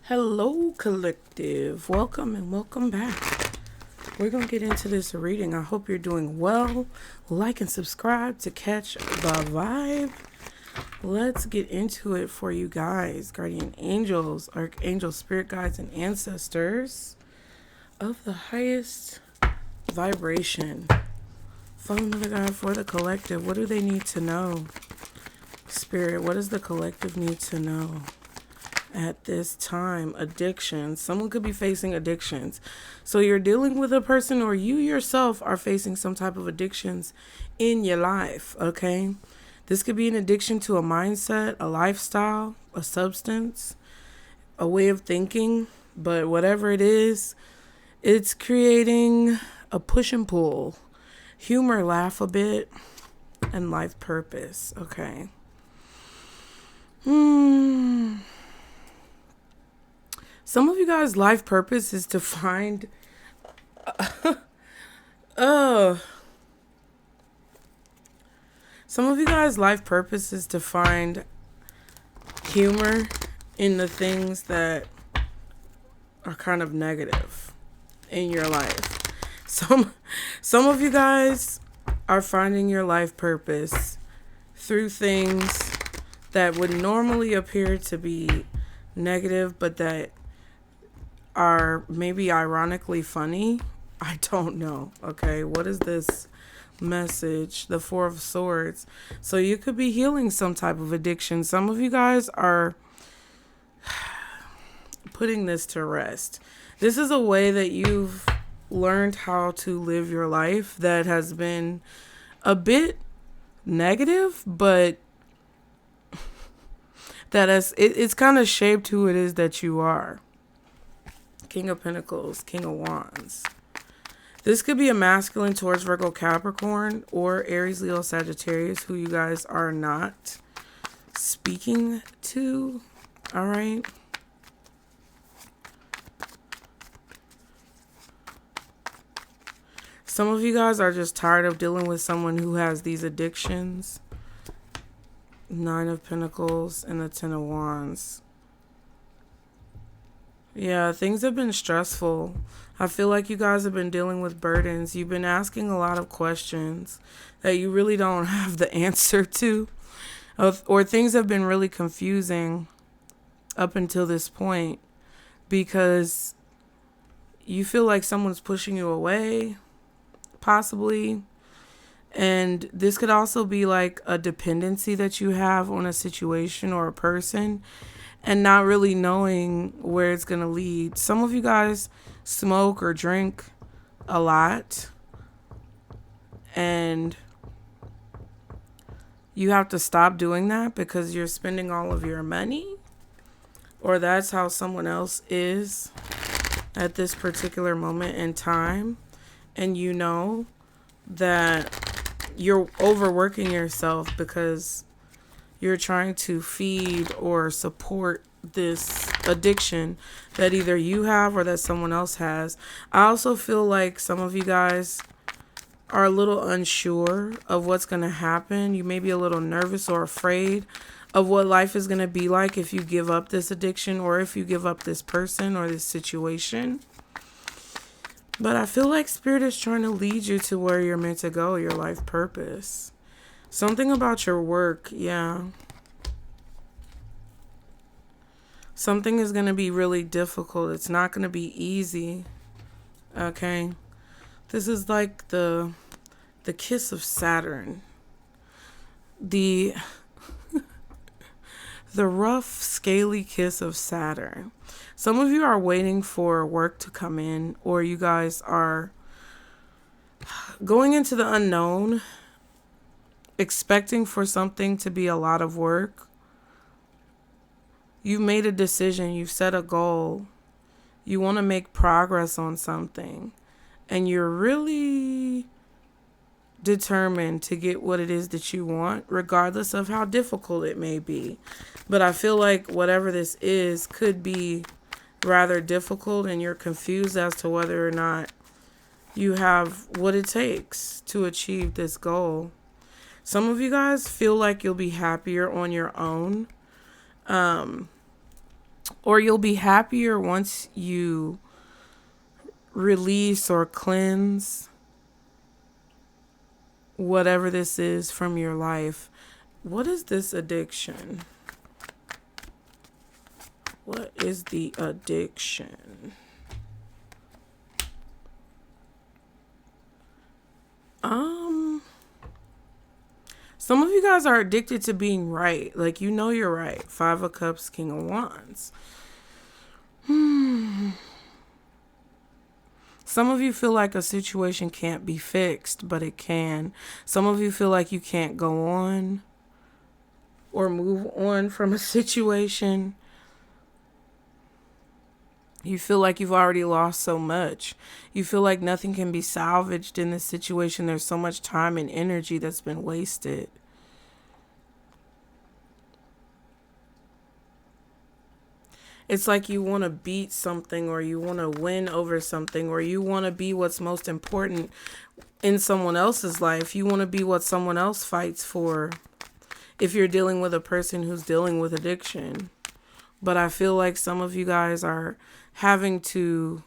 Hello, collective. Welcome and welcome back. We're going to get into this reading. I hope you're doing well. Like and subscribe to catch the vibe. Let's get into it for you guys. Guardian angels, archangel, spirit guides, and ancestors of the highest vibration. Phone number God for the collective. What do they need to know? Spirit, what does the collective need to know? At this time, addictions. Someone could be facing addictions. So you're dealing with a person, or you yourself are facing some type of addictions in your life, okay? This could be an addiction to a mindset, a lifestyle, a substance, a way of thinking. But whatever it is, it's creating a push and pull. Humor, laugh a bit, and life purpose, okay? Some of you guys' life purpose is to find some of you guys' life purpose is to find humor in the things that are kind of negative in your life. Some of you guys are finding your life purpose through things that would normally appear to be negative, but that are maybe ironically funny. I don't know. Okay, what is this message? The Four of Swords. So you could be healing some type of addiction. Some of you guys are putting this to rest. This is a way that you've learned how to live your life that has been a bit negative, but that it's kind of shaped who it is that you are. King of Pentacles, King of Wands. This could be a masculine towards Virgo, Capricorn, or Aries, Leo, Sagittarius, who you guys are not speaking to. All right. Some of you guys are just tired of dealing with someone who has these addictions. Nine of Pentacles and the Ten of Wands. Yeah, things have been stressful. I feel like you guys have been dealing with burdens. You've been asking a lot of questions that you really don't have the answer to. Or things have been really confusing up until this point because you feel like someone's pushing you away, possibly. And this could also be like a dependency that you have on a situation or a person, and not really knowing where it's going to lead. Some of you guys smoke or drink a lot, and you have to stop doing that because you're spending all of your money, or that's how someone else is at this particular moment in time. And you know that you're overworking yourself because you're trying to feed or support this addiction that either you have or that someone else has. I also feel like some of you guys are a little unsure of what's going to happen. You may be a little nervous or afraid of what life is going to be like if you give up this addiction or if you give up this person or this situation. But I feel like Spirit is trying to lead you to where you're meant to go, your life purpose. Something about your work, yeah. Something is going to be really difficult. It's not going to be easy, okay? This is like the kiss of Saturn. The rough, scaly kiss of Saturn. Some of you are waiting for work to come in, or you guys are going into the unknown, expecting for something to be a lot of work. You've made a decision. You've set a goal. You want to make progress on something, and you're really determined to get what it is that you want, regardless of how difficult it may be. But I feel like whatever this is could be rather difficult, and you're confused as to whether or not you have what it takes to achieve this goal. Some of you guys feel like you'll be happier on your own. Or you'll be happier once you release or cleanse whatever this is from your life. What is this addiction? What is the addiction? Some of you guys are addicted to being right. Like, you know you're right. 5 of Cups, King of Wands. Some of you feel like a situation can't be fixed, but it can. Some of you feel like you can't go on or move on from a situation. You feel like you've already lost so much. You feel like nothing can be salvaged in this situation. There's so much time and energy that's been wasted. It's like you want to beat something, or you want to win over something, or you want to be what's most important in someone else's life. You want to be what someone else fights for if you're dealing with a person who's dealing with addiction. But I feel like some of you guys are having to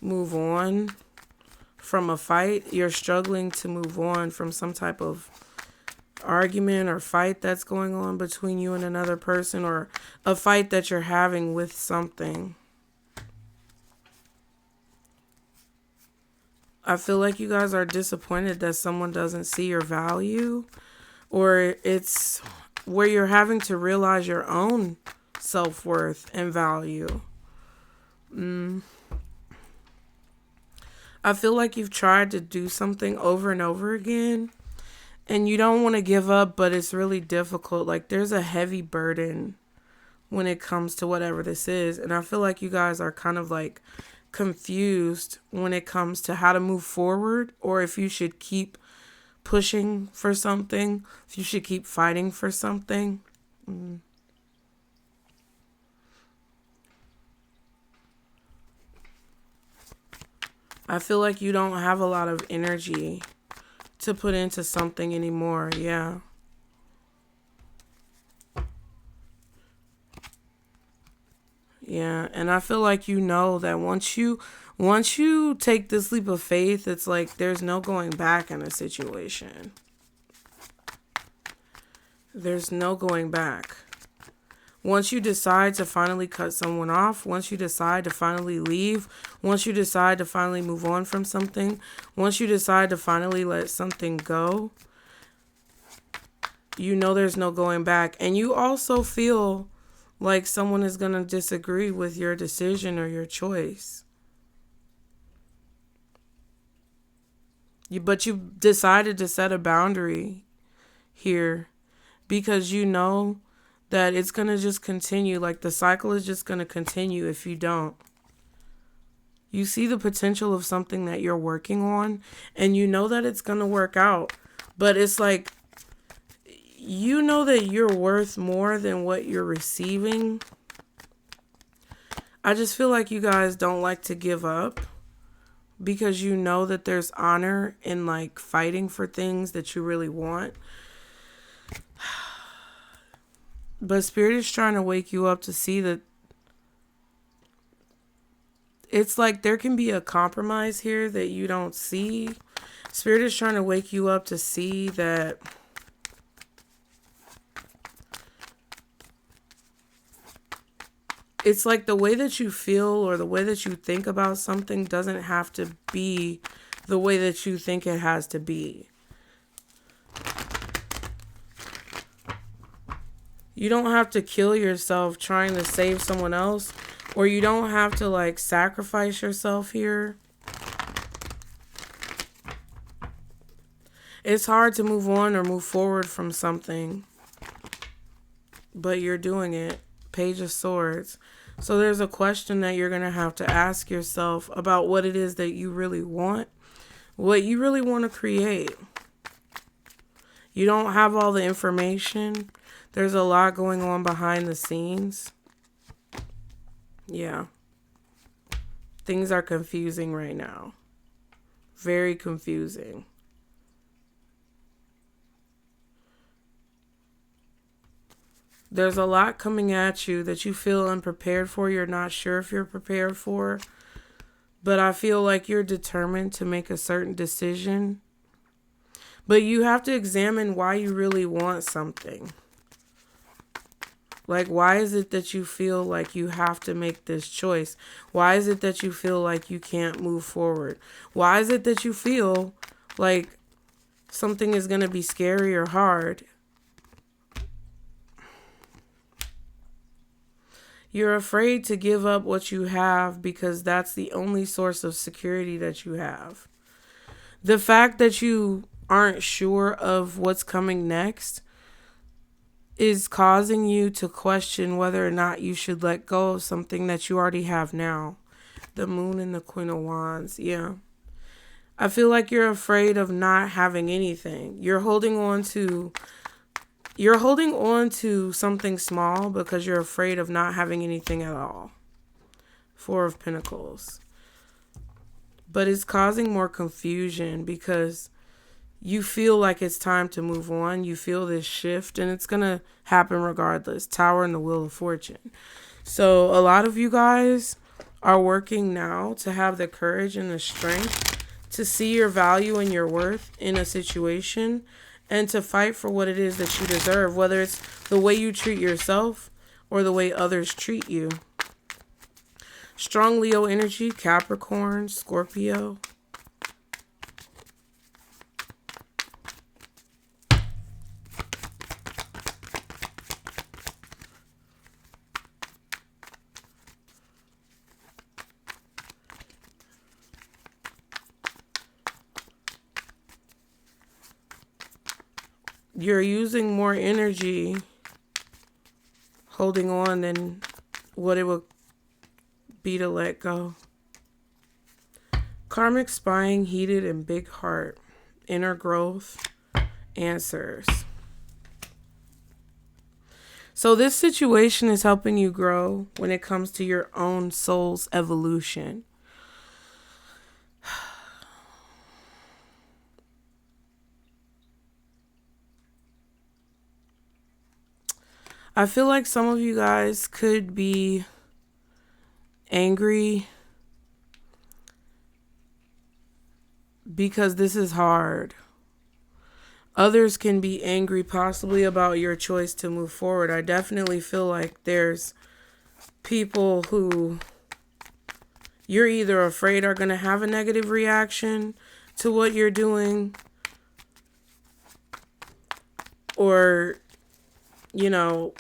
move on from a fight. You're struggling to move on from some type of argument or fight that's going on between you and another person, or a fight that you're having with something. I feel like you guys are disappointed that someone doesn't see your value, or it's where you're having to realize your own self-worth and value. I feel like you've tried to do something over and over again, and you don't want to give up, but it's really difficult. Like, there's a heavy burden when it comes to whatever this is. And I feel like you guys are kind of like confused when it comes to how to move forward, or if you should keep pushing for something, if you should keep fighting for something. I feel like you don't have a lot of energy to put into something anymore. Yeah. Yeah, and I feel like you know that once you take this leap of faith, it's like there's no going back in a situation. There's no going back. Once you decide to finally cut someone off, once you decide to finally leave, once you decide to finally move on from something, once you decide to finally let something go, you know there's no going back. And you also feel like someone is going to disagree with your decision or your choice. But you decided to set a boundary here because you know that it's going to just continue. Like, the cycle is just going to continue if you don't. You see the potential of something that you're working on, and you know that it's going to work out. But it's like, you know that you're worth more than what you're receiving. I just feel like you guys don't like to give up because you know that there's honor in like fighting for things that you really want. But Spirit is trying to wake you up to see that it's like there can be a compromise here that you don't see. Spirit is trying to wake you up to see that it's like the way that you feel or the way that you think about something doesn't have to be the way that you think it has to be. You don't have to kill yourself trying to save someone else, or you don't have to like sacrifice yourself here. It's hard to move on or move forward from something, but you're doing it. Page of Swords. So there's a question that you're going to have to ask yourself about what it is that you really want, what you really want to create. You don't have all the information. There's a lot going on behind the scenes. Yeah. Things are confusing right now. Very confusing. There's a lot coming at you that you feel unprepared for. You're not sure if you're prepared for. But I feel like you're determined to make a certain decision. But you have to examine why you really want something. Like, why is it that you feel like you have to make this choice? Why is it that you feel like you can't move forward? Why is it that you feel like something is going to be scary or hard? You're afraid to give up what you have because that's the only source of security that you have. The fact that you aren't sure of what's coming next is causing you to question whether or not you should let go of something that you already have now. The Moon and the Queen of Wands. Yeah. I feel like you're afraid of not having anything. You're holding on to something small because you're afraid of not having anything at all. Four of Pentacles. But it's causing more confusion because you feel like it's time to move on. You feel this shift and it's going to happen regardless. Tower and the Wheel of Fortune. So a lot of you guys are working now to have the courage and the strength to see your value and your worth in a situation and to fight for what it is that you deserve, whether it's the way you treat yourself or the way others treat you. Strong Leo energy, Capricorn, Scorpio. You're using more energy holding on than what it would be to let go. Karmic spying, heated and big heart. Inner growth, answers. So this situation is helping you grow when it comes to your own soul's evolution. I feel like some of you guys could be angry because this is hard. Others can be angry possibly about your choice to move forward. I definitely feel like there's people who you're either afraid are going to have a negative reaction to what you're doing, or, you know,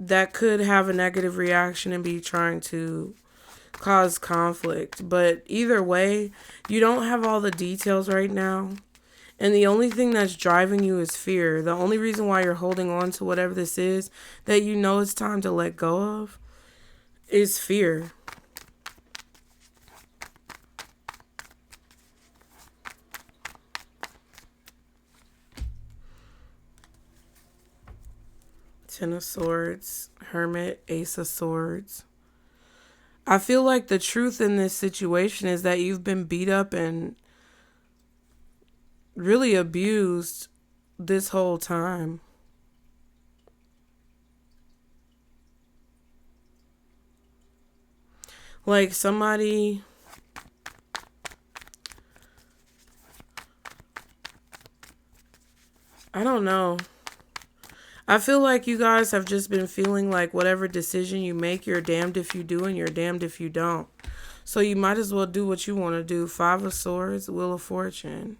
that could have a negative reaction and be trying to cause conflict. But either way, you don't have all the details right now. And the only thing that's driving you is fear. The only reason why you're holding on to whatever this is that you know it's time to let go of is fear. Ten of Swords, Hermit, Ace of Swords. I feel like the truth in this situation is that you've been beat up and really abused this whole time. Like somebody, I don't know. I feel like you guys have just been feeling like whatever decision you make, you're damned if you do and you're damned if you don't. So you might as well do what you want to do. Five of Swords, Wheel of Fortune.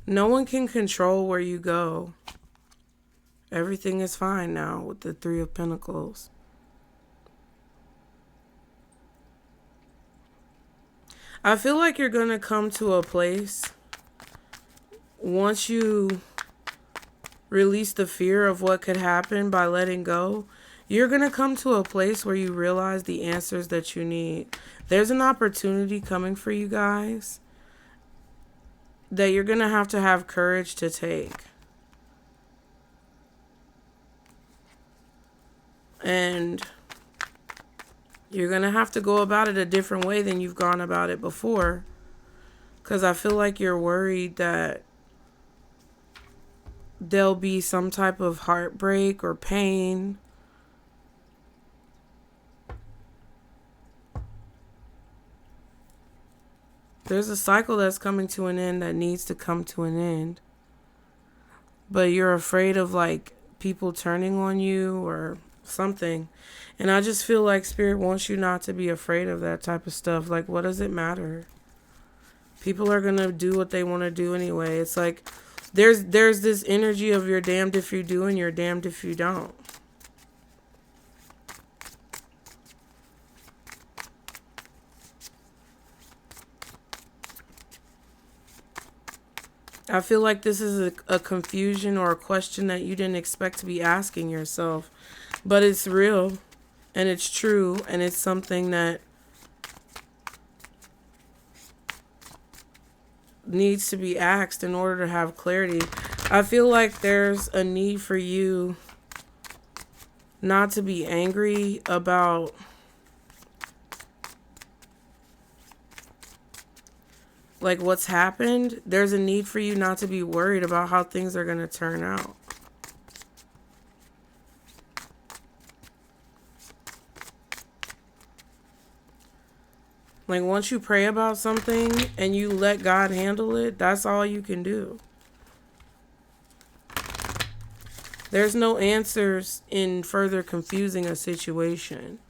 No one can control where you go. Everything is fine now with the Three of Pentacles. I feel like you're going to come to a place once you release the fear of what could happen by letting go. You're going to come to a place where you realize the answers that you need. There's an opportunity coming for you guys that you're going to have courage to take. And you're going to have to go about it a different way than you've gone about it before. Because I feel like you're worried that there'll be some type of heartbreak or pain. There's a cycle that's coming to an end that needs to come to an end. But you're afraid of like people turning on you or something. And I just feel like Spirit wants you not to be afraid of that type of stuff. Like, what does it matter? People are going to do what they want to do anyway. It's like there's this energy of you're damned if you do and you're damned if you don't. I feel like this is a confusion or a question that you didn't expect to be asking yourself. But it's real and it's true and it's something that needs to be asked in order to have clarity. I feel like there's a need for you not to be angry about like what's happened. There's a need for you not to be worried about how things are going to turn out. Like once you pray about something and you let God handle it, that's all you can do. There's no answers in further confusing a situation.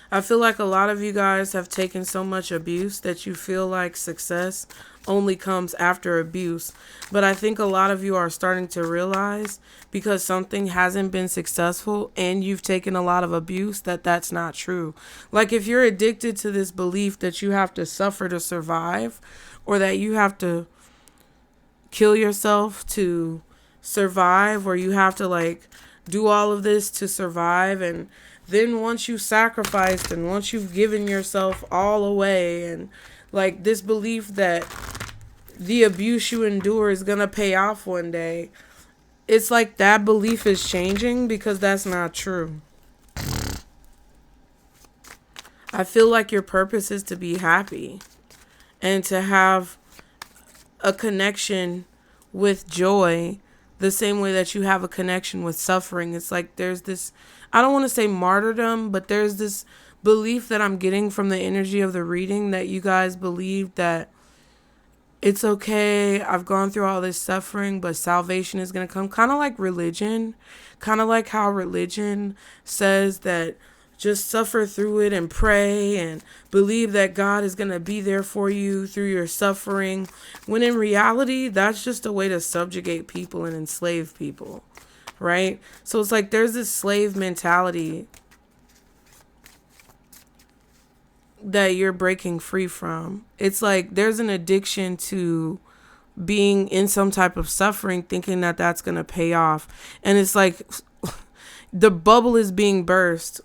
I feel like a lot of you guys have taken so much abuse that you feel like success only comes after abuse. But I think a lot of you are starting to realize because something hasn't been successful and you've taken a lot of abuse that that's not true. Like if you're addicted to this belief that you have to suffer to survive or that you have to kill yourself to survive or you have to like do all of this to survive, and then once you've sacrificed and once you've given yourself all away and like this belief that the abuse you endure is going to pay off one day, it's like that belief is changing because that's not true. I feel like your purpose is to be happy and to have a connection with joy the same way that you have a connection with suffering. It's like there's this, I don't want to say martyrdom, but there's this belief that I'm getting from the energy of the reading that you guys believe that it's okay, I've gone through all this suffering, but salvation is going to come. Kind of like religion. Kind of like how religion says that just suffer through it and pray and believe that God is going to be there for you through your suffering. When in reality, that's just a way to subjugate people and enslave people, right? So it's like there's this slave mentality that you're breaking free from. It's like there's an addiction to being in some type of suffering, thinking that that's going to pay off. And it's like the bubble is being burst.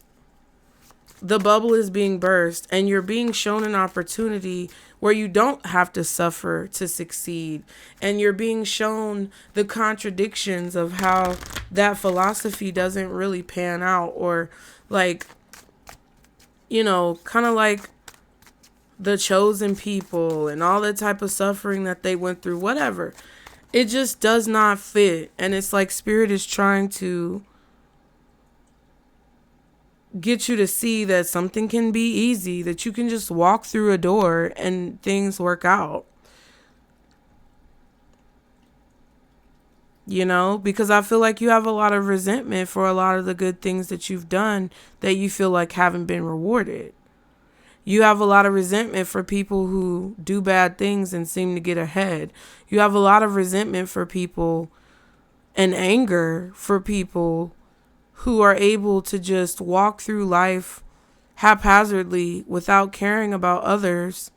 The bubble is being burst and you're being shown an opportunity where you don't have to suffer to succeed. And you're being shown the contradictions of how that philosophy doesn't really pan out, or like, you know, kind of like the chosen people and all that type of suffering that they went through, whatever. It just does not fit. And it's like Spirit is trying to get you to see that something can be easy, that you can just walk through a door and things work out. You know, because I feel like you have a lot of resentment for a lot of the good things that you've done that you feel like haven't been rewarded. You have a lot of resentment for people who do bad things and seem to get ahead. You have a lot of resentment for people and anger for people who are able to just walk through life haphazardly without caring about others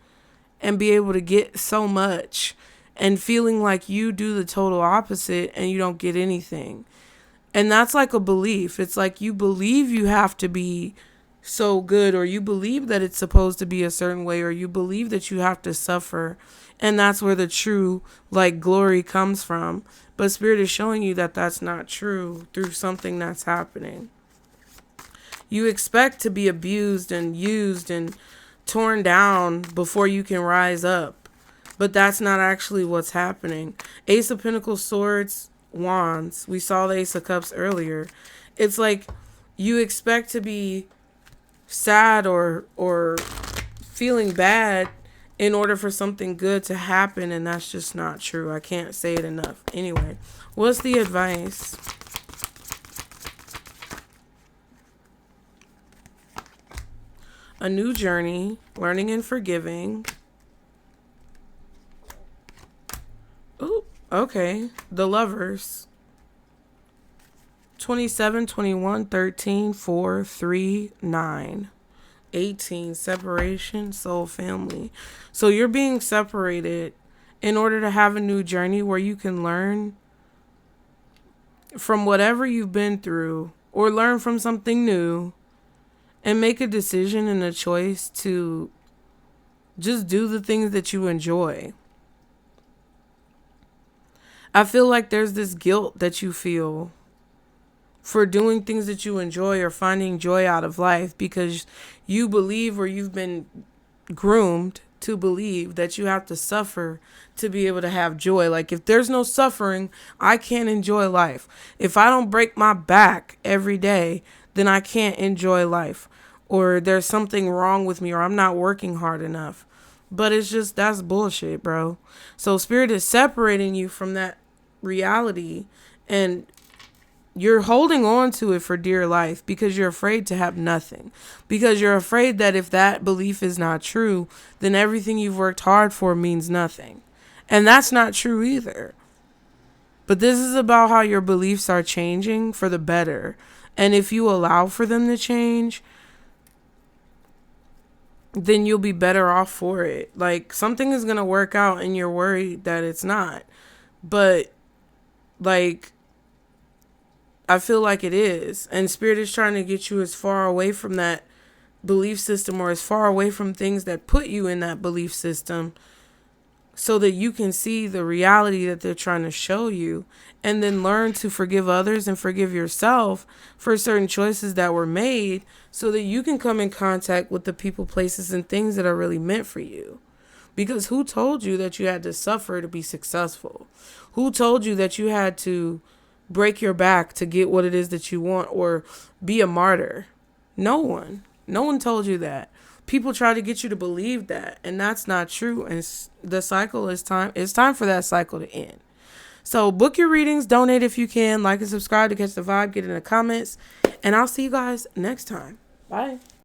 and be able to get so much and feeling like you do the total opposite and you don't get anything. And that's like a belief. It's like you believe you have to be so good, or you believe that it's supposed to be a certain way, or you believe that you have to suffer. And that's where the true like glory comes from. But Spirit is showing you that that's not true through something that's happening. You expect to be abused and used and torn down before you can rise up. but that's not actually what's happening. Ace of Pentacles, Swords, Wands. We saw the Ace of Cups earlier. It's like you expect to be sad or feeling bad in order for something good to happen, and that's just not true. I can't say it enough. Anyway, what's the advice? A new journey, learning and forgiving. Oh, okay. The Lovers. 27, 21, 13, 4, 3, 9. 18, separation, soul family. So you're being separated in order to have a new journey where you can learn from whatever you've been through or learn from something new and make a decision and a choice to just do the things that you enjoy. I feel like there's this guilt that you feel for doing things that you enjoy or finding joy out of life because you believe, or you've been groomed to believe, that you have to suffer to be able to have joy. Like, if there's no suffering, I can't enjoy life. If I don't break my back every day, then I can't enjoy life. Or there's something wrong with me, or I'm not working hard enough. But it's just, that's bullshit, bro. So Spirit is separating you from that reality, and you're holding on to it for dear life because you're afraid to have nothing. Because you're afraid that if that belief is not true, then everything you've worked hard for means nothing. And that's not true either. But this is about how your beliefs are changing for the better. And if you allow for them to change, then you'll be better off for it. Like, something is going to work out and you're worried that it's not. But, like, I feel like it is. And Spirit is trying to get you as far away from that belief system, or as far away from things that put you in that belief system, so that you can see the reality that they're trying to show you, and then learn to forgive others and forgive yourself for certain choices that were made, so that you can come in contact with the people, places, and things that are really meant for you. Because who told you that you had to suffer to be successful? Who told you that you had to break your back to get what it is that you want, or be a martyr? No one. No one told you that. People try to get you to believe that, and that's not true. And the cycle is time. It's time for that cycle to end. So book your readings, donate if you can, like and subscribe to catch the vibe, get in the comments, and I'll see you guys next time. Bye.